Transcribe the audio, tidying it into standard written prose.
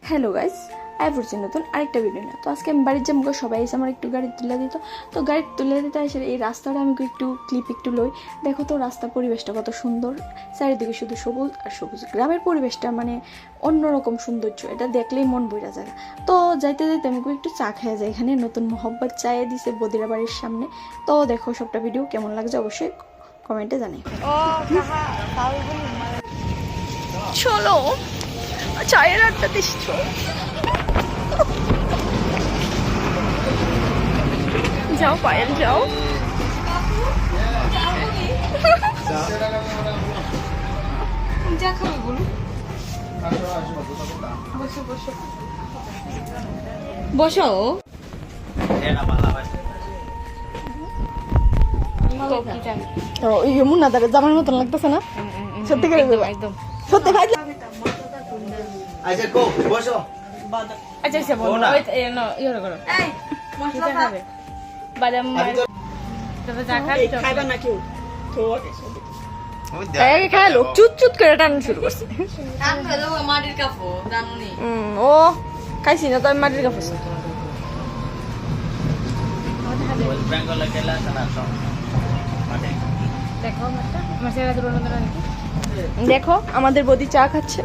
Hello guys, I পড়ছি নতুন আরেকটা ভিডিও না। তো আজকে আমি বাড়ির যাবো, সবাই এসে আমার একটু গাড়ি তুলে দিত। তো গাড়ি তুলে দিতে এসে এই রাস্তাটা আমি একটু ক্লিপ একটু লই। দেখো তো রাস্তার পরিবেশটা কত সুন্দর, চারিদিকে শুধু সবুজ আর সবুজ। গ্রামের পরিবেশটা মানে অন্যরকম সৌন্দর্য, এটা দেখলেই মন বইরা যায়। তো যাইতে যাইতে আমি একটু চা খেয়ে যাই। এখানে নতুন মোহব্বত চায়ে দিছে বদিরা বাড়ির সামনে। তো দেখো সবটা ভিডিও কেমন লাগছে অবশ্যই কমেন্টে জানাই। চলো চায়ের আড্ডা দিচ্ছ। যাও পায়েল যাও। বসো মুন্না দাঁড়ে জামার মতন লাগতেছে না? সত্যি করে একদম সত্যি খাই। আচ্ছা কো বসো। আচ্ছা আচ্ছা বলো ইয়ে করো। এই মশলা খাবে বাদাম তবে চা খাইবা না কেউ তো এই খায় লোক চুত চুত করে টানা শুরু করছে। টান হলো মাটির কাপড় জানুনি ও খাইছি না তো আমি মাটির কাপড় দেখো আমাদের বৌদি চা খাচ্ছে।